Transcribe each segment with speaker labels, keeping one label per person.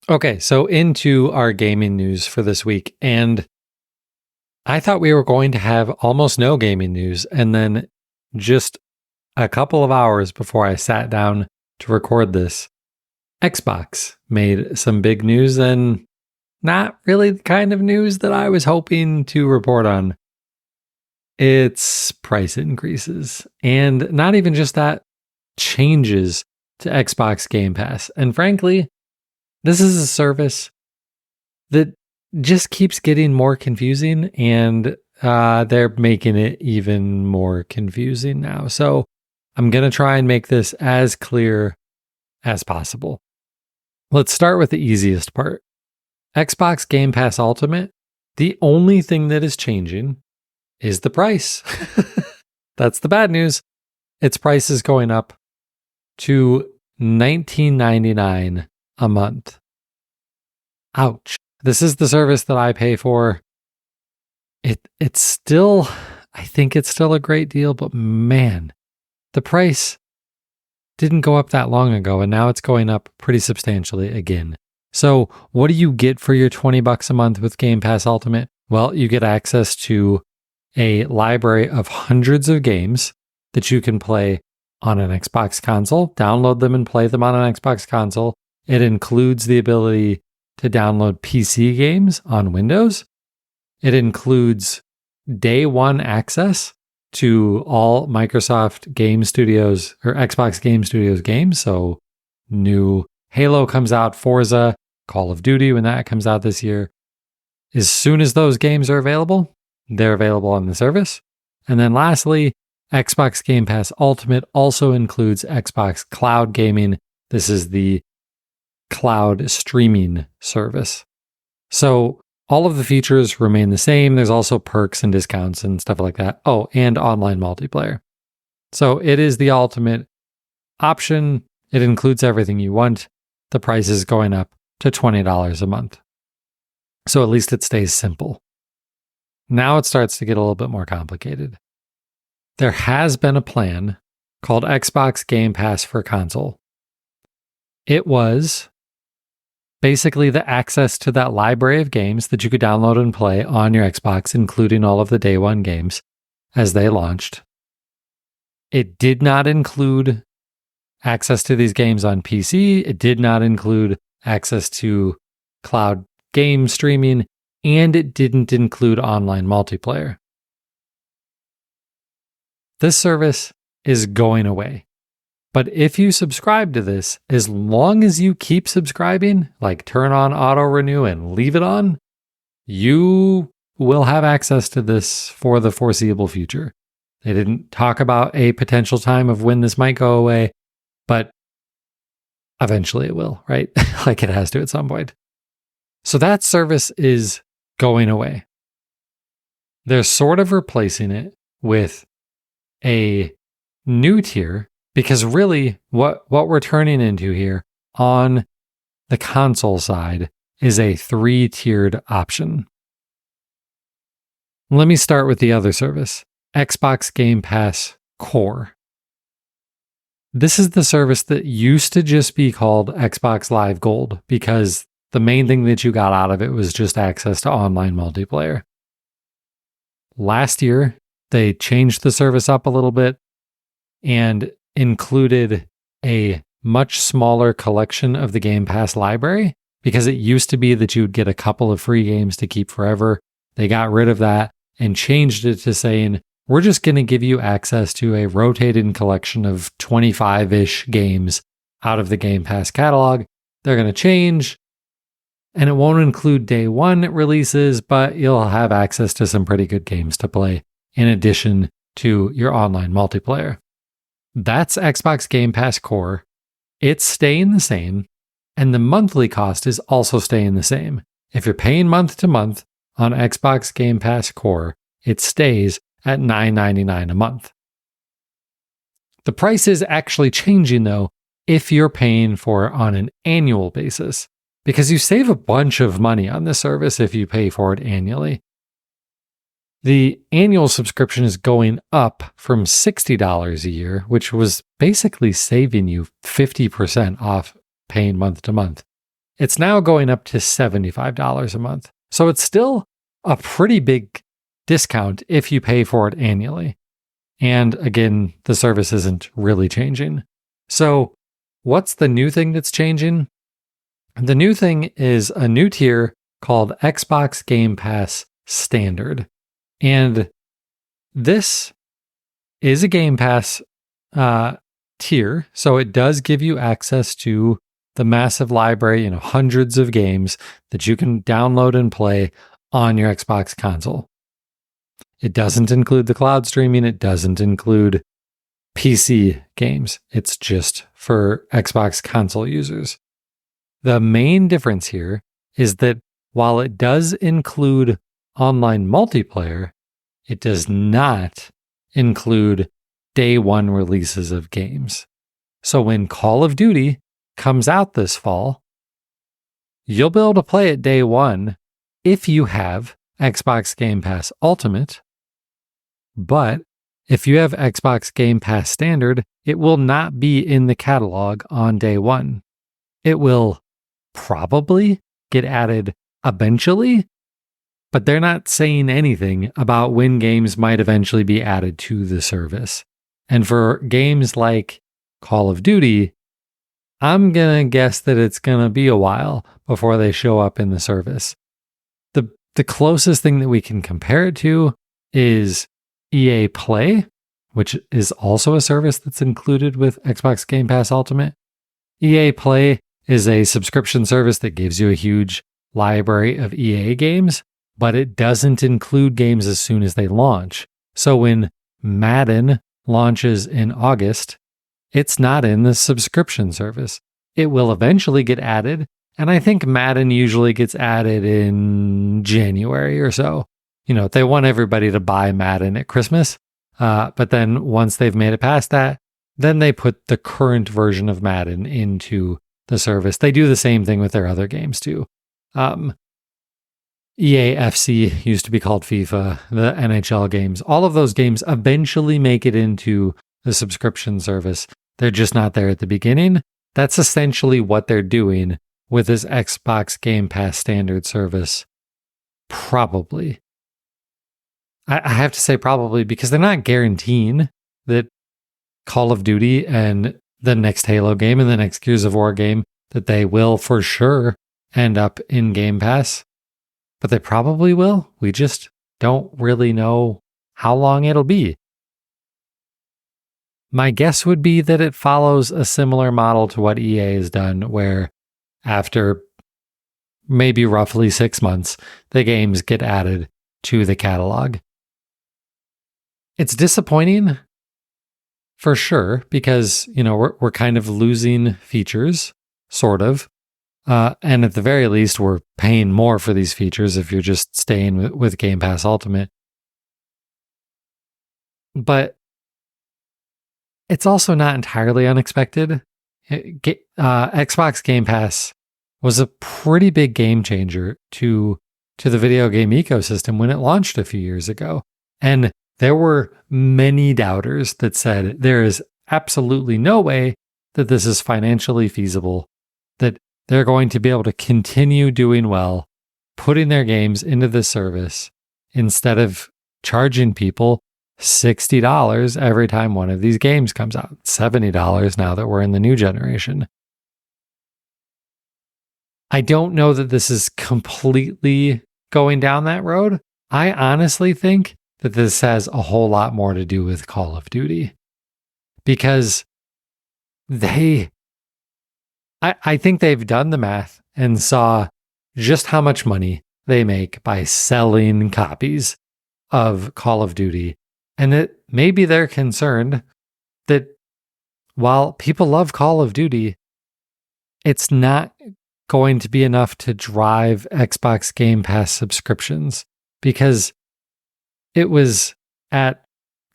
Speaker 1: Okay, so into our gaming news for this week. And I thought we were going to have almost no gaming news. And then just a couple of hours before I sat down to record this, Xbox made some big news and not really the kind of news that I was hoping to report on. It's price increases. And not even just that, changes to Xbox Game Pass. And frankly, this is a service that just keeps getting more confusing, and they're making it even more confusing now. So I'm going to try and make this as clear as possible. Let's start with the easiest part. Xbox Game Pass Ultimate, the only thing that is changing is the price. That's the bad news. Its price is going up to $19.99 a month. Ouch. This is the service that I pay for. It's still, I think it's still a great deal, but man, the price didn't go up that long ago, and now it's going up pretty substantially again. So what do you get for your $20 a month with Game Pass Ultimate? Well, you get access to a library of hundreds of games that you can play on an Xbox console, download them and play them on an Xbox console. It includes the ability to download PC games on Windows. It includes day one access to all Microsoft Game Studios or Xbox Game Studios games. So new Halo comes out, Forza, Call of Duty when that comes out this year. As soon as those games are available, they're available on the service. And then lastly, Xbox Game Pass Ultimate also includes Xbox Cloud Gaming. This is the cloud streaming service. So all of the features remain the same. There's also perks and discounts and stuff like that. Oh, and online multiplayer. So it is the ultimate option. It includes everything you want. The price is going up to $20 a month. So at least it stays simple. Now it starts to get a little bit more complicated. There has been a plan called Xbox Game Pass for console. It was basically the access to that library of games that you could download and play on your Xbox, including all of the day one games as they launched. It did not include access to these games on PC. It did not include access to cloud game streaming, and it didn't include online multiplayer. This service is going away. But if you subscribe to this, as long as you keep subscribing, like turn on auto renew and leave it on, you will have access to this for the foreseeable future. They didn't talk about a potential time of when this might go away, but eventually it will, right? Like it has to at some point. So that service is going away. They're sort of replacing it with a new tier, because really what we're turning into here on the console side is a 3-tiered option. Let me start with the other service, Xbox Game Pass Core. This is the service that used to just be called Xbox Live Gold because the main thing that you got out of it was just access to online multiplayer. Last year, they changed the service up a little bit and included a much smaller collection of the Game Pass library, because it used to be that you would get a couple of free games to keep forever. They got rid of that and changed it to saying, we're just going to give you access to a rotating collection of 25-ish games out of the Game Pass catalog. They're going to change, and it won't include day one releases, but you'll have access to some pretty good games to play in addition to your online multiplayer. That's Xbox Game Pass Core. It's staying the same, and the monthly cost is also staying the same. If you're paying month to month on Xbox Game Pass Core, it stays at $9.99 a month. The price is actually changing, though, if you're paying for it on an annual basis, because you save a bunch of money on this service if you pay for it annually. The annual subscription is going up from $60 a year, which was basically saving you 50% off paying month to month. It's now going up to $75 a month. So it's still a pretty big discount if you pay for it annually. And again, the service isn't really changing. So what's the new thing that's changing? The new thing is a new tier called Xbox Game Pass Standard. And this is a Game Pass tier. So it does give you access to the massive library, hundreds of games that you can download and play on your Xbox console. It doesn't include the cloud streaming. It doesn't include PC games. It's just for Xbox console users. The main difference here is that while it does include online multiplayer, it does not include day one releases of games. So when Call of Duty comes out this fall, you'll be able to play it day one if you have Xbox Game Pass Ultimate. But if you have Xbox Game Pass Standard, it will not be in the catalog on day one. It will probably get added eventually, but they're not saying anything about when games might eventually be added to the service. And for games like Call of Duty, I'm going to guess that it's going to be a while before they show up in the service. The closest thing that we can compare it to is EA Play, which is also a service that's included with Xbox Game Pass Ultimate. EA Play is a subscription service that gives you a huge library of EA games, but it doesn't include games as soon as they launch. So when Madden launches in August, it's not in the subscription service. It will eventually get added, and I think Madden usually gets added in January or so. They want everybody to buy Madden at Christmas, but then once they've made it past that, then they put the current version of Madden into the service. They do the same thing with their other games too. EA FC used to be called FIFA, the NHL games. All of those games eventually make it into the subscription service. They're just not there at the beginning. That's essentially what they're doing with this Xbox Game Pass Standard service. Probably. I have to say probably because they're not guaranteeing that Call of Duty and the next Halo game and the next Gears of War game, that they will for sure end up in Game Pass. But they probably will. We just don't really know how long it'll be. My guess would be that it follows a similar model to what EA has done, where after maybe roughly 6 months, the games get added to the catalog. It's disappointing for sure, because, we're kind of losing features, sort of. And at the very least, we're paying more for these features if you're just staying with Game Pass Ultimate. But it's also not entirely unexpected. Xbox Game Pass was a pretty big game changer to the video game ecosystem when it launched a few years ago. And there were many doubters that said there is absolutely no way that this is financially feasible, that they're going to be able to continue doing well, putting their games into the service instead of charging people $60 every time one of these games comes out, $70 now that we're in the new generation. I don't know that this is completely going down that road. I honestly think that this has a whole lot more to do with Call of Duty, because I think they've done the math and saw just how much money they make by selling copies of Call of Duty, and that maybe they're concerned that while people love Call of Duty, it's not going to be enough to drive Xbox Game Pass subscriptions, because it was at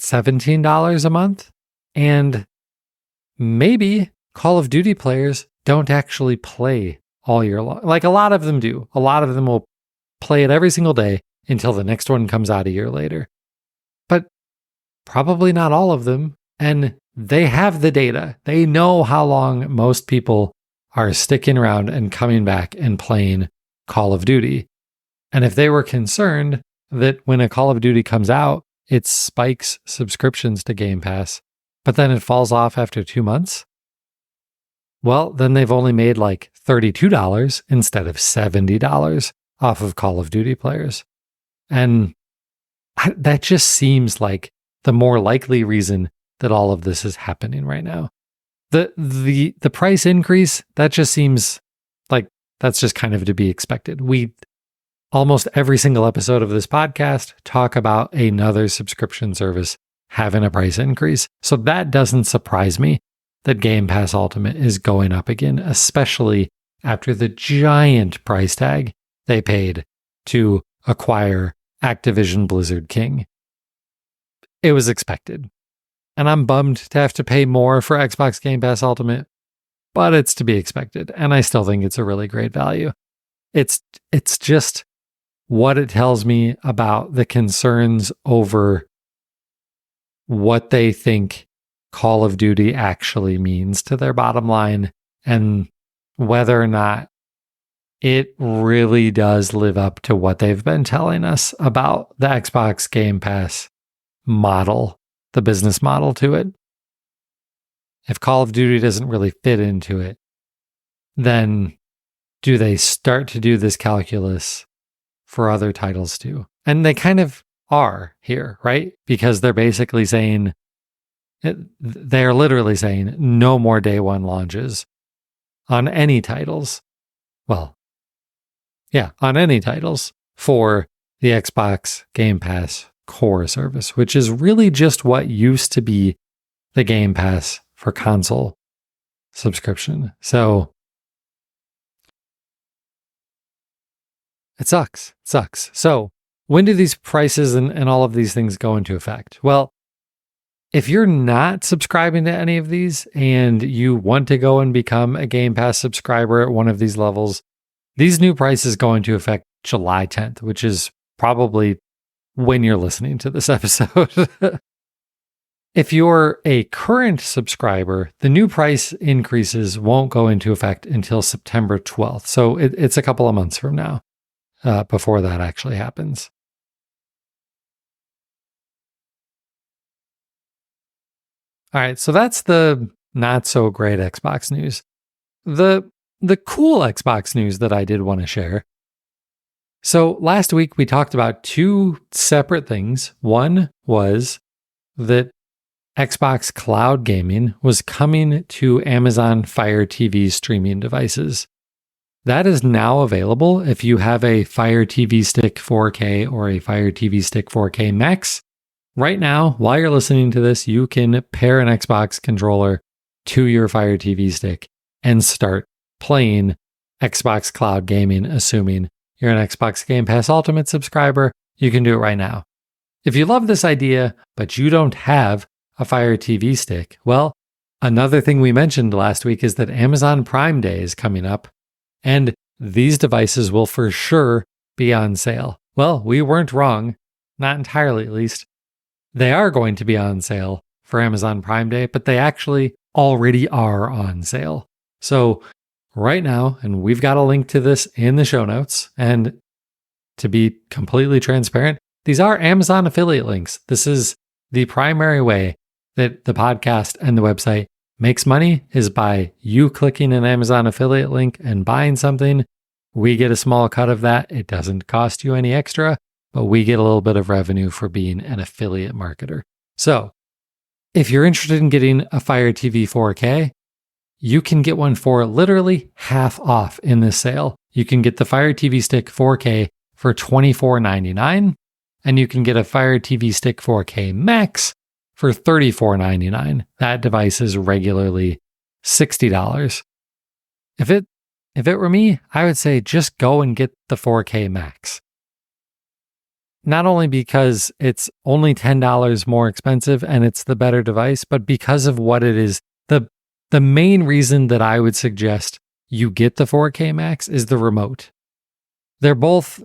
Speaker 1: $17 a month, and maybe Call of Duty players don't actually play all year long. Like, a lot of them do. A lot of them will play it every single day until the next one comes out a year later. But probably not all of them. And they have the data. They know how long most people are sticking around and coming back and playing Call of Duty. And if they were concerned that when a Call of Duty comes out, it spikes subscriptions to Game Pass, but then it falls off after 2 months, well, then they've only made like $32 instead of $70 off of Call of Duty players. And that just seems like the more likely reason that all of this is happening right now. The price increase, that just seems like that's just kind of to be expected. We almost every single episode of this podcast talk about another subscription service having a price increase. So that doesn't surprise me that Game Pass Ultimate is going up again, especially after the giant price tag they paid to acquire Activision Blizzard King. It was expected. And I'm bummed to have to pay more for Xbox Game Pass Ultimate, but it's to be expected. And I still think it's a really great value. It's just what it tells me about the concerns over what they think Call of Duty actually means to their bottom line and whether or not it really does live up to what they've been telling us about the Xbox Game Pass model, the business model to it. If Call of Duty doesn't really fit into it, then do they start to do this calculus for other titles too? And they kind of are here, right? Because they're basically saying, they're literally saying no more day one launches on any titles. Well, yeah, on any titles for the Xbox Game Pass core service, which is really just what used to be the Game Pass for console subscription. So it sucks. It sucks. So when do these prices and all of these things go into effect? Well, if you're not subscribing to any of these and you want to go and become a Game Pass subscriber at one of these levels, these new prices go into effect July 10th, which is probably when you're listening to this episode. If you're a current subscriber, the new price increases won't go into effect until September 12th. So it's a couple of months from now before that actually happens. All right, so that's the not so great Xbox news. The cool Xbox news that I did want to share. So last week we talked about two separate things. One was that Xbox Cloud Gaming was coming to Amazon Fire TV streaming devices. That is now available if you have a Fire TV Stick 4K or a Fire TV Stick 4K Max. Right now, while you're listening to this, you can pair an Xbox controller to your Fire TV Stick and start playing Xbox Cloud Gaming, assuming you're an Xbox Game Pass Ultimate subscriber. You can do it right now. If you love this idea, but you don't have a Fire TV Stick, well, another thing we mentioned last week is that Amazon Prime Day is coming up, and these devices will for sure be on sale. Well, we weren't wrong, not entirely at least. They are going to be on sale for Amazon Prime Day, but they actually already are on sale. So right now, and we've got a link to this in the show notes, and to be completely transparent, these are Amazon affiliate links. This is the primary way that the podcast and the website makes money, is by you clicking an Amazon affiliate link and buying something. We get a small cut of that. It doesn't cost you any extra, but we get a little bit of revenue for being an affiliate marketer. So if you're interested in getting a Fire TV 4K, you can get one for literally half off in this sale. You can get the Fire TV Stick 4K for $24.99, and you can get a Fire TV Stick 4K Max for $34.99. That device is regularly $60. If it were me, I would say just go and get the 4K Max. Not only because it's only $10 more expensive and it's the better device, but because of what it is. The main reason that I would suggest you get the 4K Max is the remote. They're both,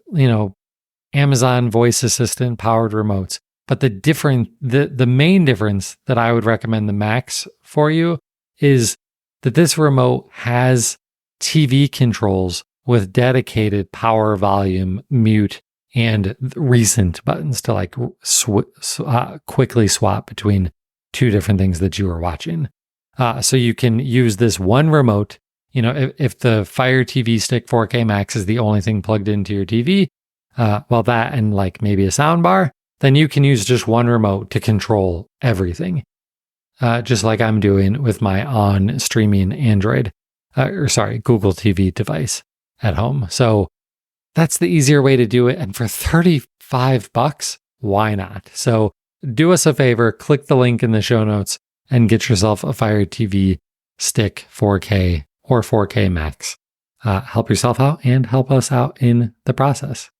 Speaker 1: Amazon voice assistant powered remotes, but the main difference that I would recommend the Max for you is that this remote has TV controls with dedicated power, volume, mute, and recent buttons to like quickly swap between two different things that you are watching. So you can use this one remote. If the Fire TV Stick 4K Max is the only thing plugged into your TV, well, that and like maybe a sound bar, then you can use just one remote to control everything. Just like I'm doing with my on streaming Google TV device at home. So that's the easier way to do it. And for $35, why not? So do us a favor, click the link in the show notes and get yourself a Fire TV Stick 4K or 4K Max. Help yourself out and help us out in the process.